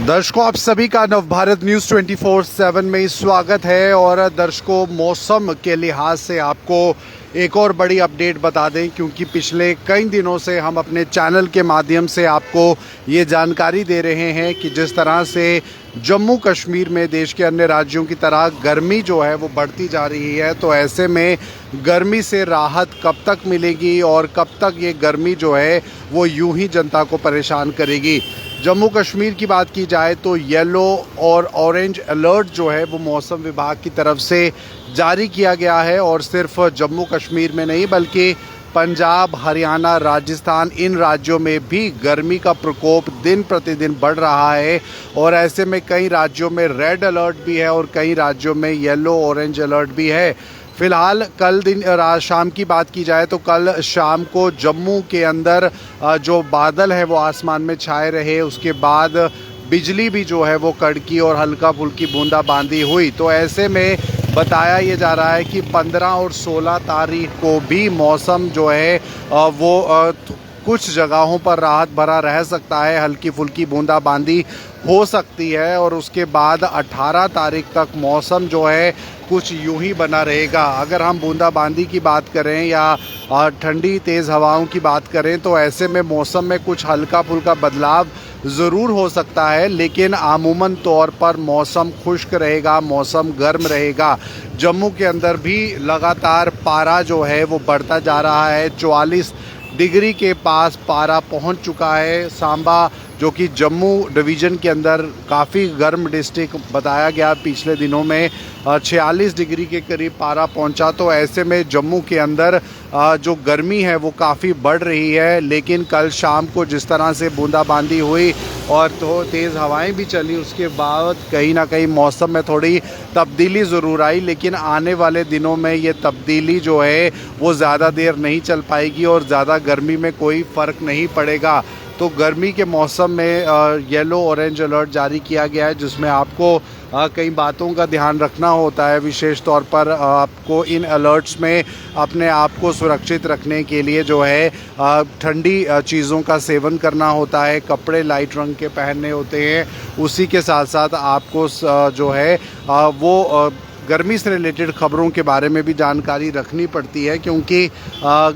दर्शकों, आप सभी का नवभारत न्यूज़ 24/7 में स्वागत है। और दर्शकों, मौसम के लिहाज से आपको एक और बड़ी अपडेट बता दें, क्योंकि पिछले कई दिनों से हम अपने चैनल के माध्यम से आपको ये जानकारी दे रहे हैं कि जिस तरह से जम्मू कश्मीर में देश के अन्य राज्यों की तरह गर्मी जो है वो बढ़ती जा रही है, तो ऐसे में गर्मी से राहत कब तक मिलेगी और कब तक ये गर्मी जो है वो यूं ही जनता को परेशान करेगी। जम्मू कश्मीर की बात की जाए तो येलो और ऑरेंज अलर्ट जो है वो मौसम विभाग की तरफ से जारी किया गया है। और सिर्फ जम्मू कश्मीर में नहीं बल्कि पंजाब, हरियाणा, राजस्थान, इन राज्यों में भी गर्मी का प्रकोप दिन प्रतिदिन बढ़ रहा है। और ऐसे में कई राज्यों में रेड अलर्ट भी है और कई राज्यों में येलो ऑरेंज अलर्ट भी है। फ़िलहाल कल शाम की बात की जाए तो कल शाम को जम्मू के अंदर जो बादल है वो आसमान में छाए रहे, उसके बाद बिजली भी जो है वो कड़की और हल्का फुल्की बूंदाबांदी हुई। तो ऐसे में बताया ये जा रहा है कि 15 और 16 तारीख को भी मौसम जो है वो कुछ जगहों पर राहत भरा रह सकता है, हल्की फुल्की बूंदाबांदी हो सकती है। और उसके बाद 18 तारीख तक मौसम जो है कुछ यूं ही बना रहेगा। अगर हम बूंदाबांदी की बात करें या ठंडी तेज़ हवाओं की बात करें तो ऐसे में मौसम में कुछ हल्का फुल्का बदलाव ज़रूर हो सकता है, लेकिन आमूमन तौर पर मौसम खुश्क रहेगा, मौसम गर्म रहेगा। जम्मू के अंदर भी लगातार पारा जो है वो बढ़ता जा रहा है, 44 डिग्री के पास पारा पहुंच चुका है। सांबा जो कि जम्मू डिवीज़न के अंदर काफ़ी गर्म डिस्ट्रिक्ट बताया गया, पिछले दिनों में 46 डिग्री के करीब पारा पहुंचा। तो ऐसे में जम्मू के अंदर जो गर्मी है वो काफ़ी बढ़ रही है। लेकिन कल शाम को जिस तरह से बूंदाबांदी हुई और तो तेज़ हवाएं भी चली, उसके बाद कहीं ना कहीं मौसम में थोड़ी तब्दीली ज़रूर आई। लेकिन आने वाले दिनों में ये तब्दीली जो है वो ज़्यादा देर नहीं चल पाएगी और ज़्यादा गर्मी में कोई फ़र्क नहीं पड़ेगा। तो गर्मी के मौसम में येलो ऑरेंज अलर्ट जारी किया गया है, जिसमें आपको कई बातों का ध्यान रखना होता है। विशेष तौर पर आपको इन अलर्ट्स में अपने आप को सुरक्षित रखने के लिए जो है ठंडी चीज़ों का सेवन करना होता है, कपड़े लाइट रंग के पहनने होते हैं। उसी के साथ साथ आपको जो है वो गर्मी से रिलेटेड ख़बरों के बारे में भी जानकारी रखनी पड़ती है, क्योंकि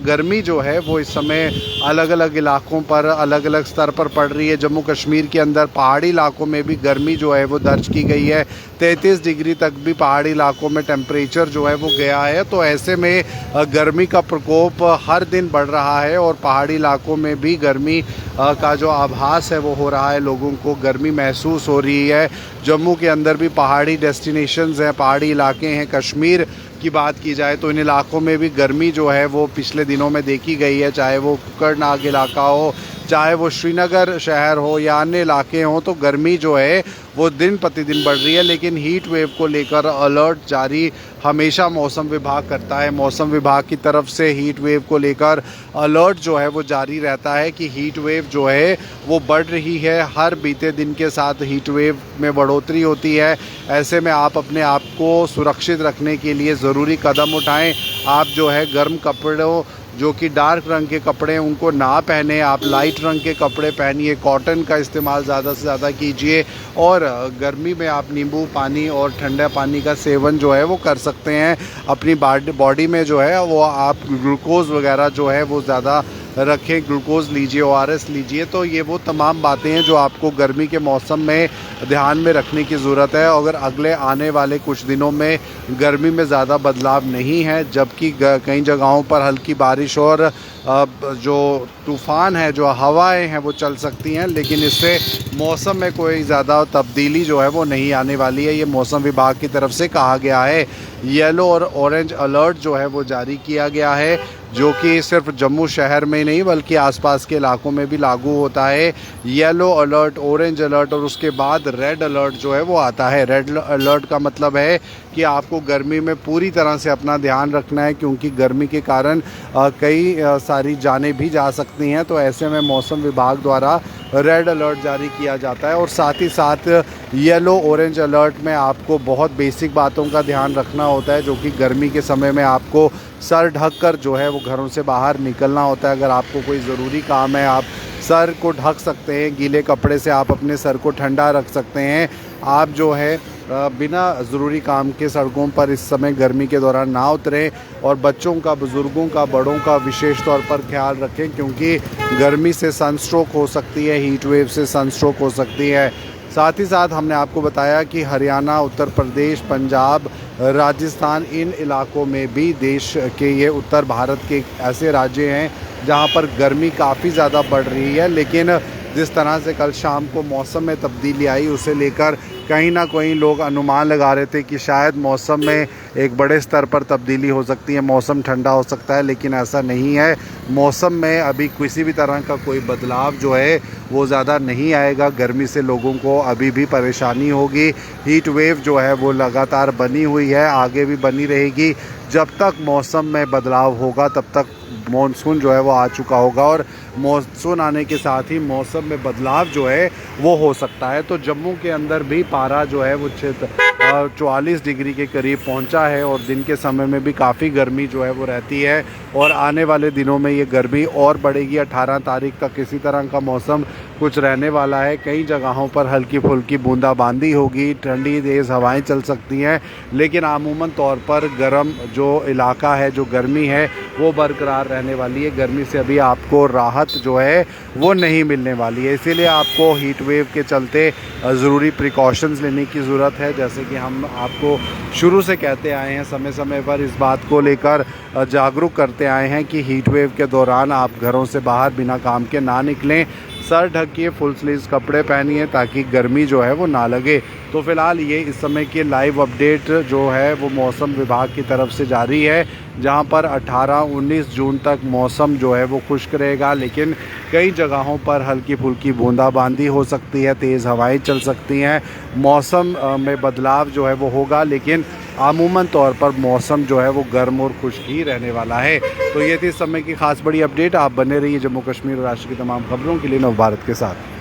गर्मी जो है वो इस समय अलग अलग इलाकों पर अलग अलग स्तर पर पड़ रही है। जम्मू कश्मीर के अंदर पहाड़ी इलाकों में भी गर्मी जो है वो दर्ज की गई है, 33 डिग्री तक भी पहाड़ी इलाकों में टेम्परेचर जो है वो गया है। तो ऐसे में गर्मी का प्रकोप हर दिन बढ़ रहा है और पहाड़ी इलाकों में भी गर्मी का जो आभास है वो हो रहा है, लोगों को गर्मी महसूस हो रही है। जम्मू के अंदर भी पहाड़ी डेस्टिनेशंस हैं, पहाड़ी इलाके हैं। कश्मीर की बात की जाए तो इन इलाकों में भी गर्मी जो है वो पिछले दिनों में देखी गई है, चाहे वो कुकरनाग इलाका हो, चाहे वो श्रीनगर शहर हो या अन्य इलाके हों। तो गर्मी जो है वो दिन प्रतिदिन बढ़ रही है। लेकिन हीट वेव को लेकर अलर्ट जारी हमेशा मौसम विभाग करता है। मौसम विभाग की तरफ से हीट वेव को लेकर अलर्ट जो है वो जारी रहता है कि हीट वेव जो है वो बढ़ रही है। हर बीते दिन के साथ हीट वेव में बढ़ोतरी होती है। ऐसे में आप अपने आप को सुरक्षित रखने के लिए ज़रूरी कदम उठाएं। आप जो है गर्म कपड़ों, जो कि डार्क रंग के कपड़े हैं, उनको ना पहने, आप लाइट रंग के कपड़े पहनिए, कॉटन का इस्तेमाल ज़्यादा से ज़्यादा कीजिए। और गर्मी में आप नींबू पानी और ठंडा पानी का सेवन जो है वो कर सकते हैं। अपनी बॉडी में जो है वो आप ग्लूकोज़ वगैरह जो है वो ज़्यादा रखें, ग्लूकोज़ लीजिए, ORS लीजिए। तो ये वो तमाम बातें हैं जो आपको गर्मी के मौसम में ध्यान में रखने की ज़रूरत है। अगर अगले आने वाले कुछ दिनों में गर्मी में ज़्यादा बदलाव नहीं है, जबकि कई जगहों पर हल्की बारिश और जो तूफ़ान है, जो हवाएं हैं वो चल सकती हैं, लेकिन इससे मौसम में कोई ज़्यादा तब्दीली जो है वो नहीं आने वाली है। ये मौसम विभाग की तरफ से कहा गया है। येलो और ऑरेंज अलर्ट जो है वो जारी किया गया है, जो कि सिर्फ जम्मू शहर में नहीं बल्कि आसपास के इलाकों में भी लागू होता है। येलो अलर्ट, ऑरेंज अलर्ट और उसके बाद रेड अलर्ट जो है वो आता है। रेड अलर्ट का मतलब है कि आपको गर्मी में पूरी तरह से अपना ध्यान रखना है, क्योंकि गर्मी के कारण कई सारी जानें भी जा सकती हैं। तो ऐसे में मौसम विभाग द्वारा रेड अलर्ट जारी किया जाता है। और साथ ही साथ येलो ऑरेंज अलर्ट में आपको बहुत बेसिक बातों का ध्यान रखना होता है, जो कि गर्मी के समय में आपको सर ढककर जो है वो घरों से बाहर निकलना होता है। अगर आपको कोई ज़रूरी काम है, आप सर को ढक सकते हैं, गीले कपड़े से आप अपने सर को ठंडा रख सकते हैं। आप जो है बिना ज़रूरी काम के सड़कों पर इस समय गर्मी के दौरान ना उतरें और बच्चों का, बुज़ुर्गों का, बड़ों का विशेष तौर पर ख्याल रखें, क्योंकि गर्मी से सनस्ट्रोक हो सकती है, हीट वेव से सनस्ट्रोक हो सकती है। साथ ही साथ हमने आपको बताया कि हरियाणा, उत्तर प्रदेश, पंजाब, राजस्थान, इन इलाकों में भी देश के, ये उत्तर भारत के ऐसे राज्य हैं जहां पर गर्मी काफ़ी ज़्यादा बढ़ रही है। लेकिन जिस तरह से कल शाम को मौसम में तब्दीली आई, उसे लेकर कहीं ना कहीं लोग अनुमान लगा रहे थे कि शायद मौसम में एक बड़े स्तर पर तब्दीली हो सकती है, मौसम ठंडा हो सकता है, लेकिन ऐसा नहीं है। मौसम में अभी किसी भी तरह का कोई बदलाव जो है वो ज़्यादा नहीं आएगा। गर्मी से लोगों को अभी भी परेशानी होगी। हीट वेव जो है वो लगातार बनी हुई है, आगे भी बनी रहेगी। जब तक मौसम में बदलाव होगा तब तक मानसून जो है वो आ चुका होगा, और मानसून आने के साथ ही मौसम में बदलाव जो है वो हो सकता है। तो जम्मू के अंदर भी पारा जो है वो 44 डिग्री के करीब पहुंचा है, और दिन के समय में भी काफ़ी गर्मी जो है वो रहती है, और आने वाले दिनों में ये गर्मी और बढ़ेगी। 18 तारीख तक इसी तरह का मौसम कुछ रहने वाला है। कई जगहों पर हल्की फुल्की बूंदाबांदी होगी, ठंडी तेज़ हवाएं चल सकती हैं, लेकिन आमूमन तौर पर गर्म जो इलाका है, जो गर्मी है वो बरकरार रहने वाली है। गर्मी से अभी आपको राहत जो है वो नहीं मिलने वाली है। इसीलिए आपको हीट वेव के चलते ज़रूरी प्रिकॉशंस लेने की ज़रूरत है। जैसे कि हम आपको शुरू से कहते आए हैं, समय समय पर इस बात को लेकर जागरूक करते आए हैं कि हीट वेव के दौरान आप घरों से बाहर बिना काम के ना निकलें। सर ढकिए, फुल स्लीव्स कपड़े पहनिए ताकि गर्मी जो है वो ना लगे। तो फ़िलहाल ये इस समय की लाइव अपडेट जो है वो मौसम विभाग की तरफ से जारी है, जहां पर 18-19 जून तक मौसम जो है वो खुश्क रहेगा, लेकिन कई जगहों पर हल्की फुल्की बूंदाबांदी हो सकती है, तेज़ हवाएं चल सकती हैं, मौसम में बदलाव जो है वो होगा, लेकिन आमूमन तौर पर मौसम जो है वो गर्म और खुश्क ही रहने वाला है। तो ये थी इस समय की खास बड़ी अपडेट। आप बने रहिए जम्मू कश्मीर और राष्ट्र की तमाम खबरों के लिए नव भारत के साथ।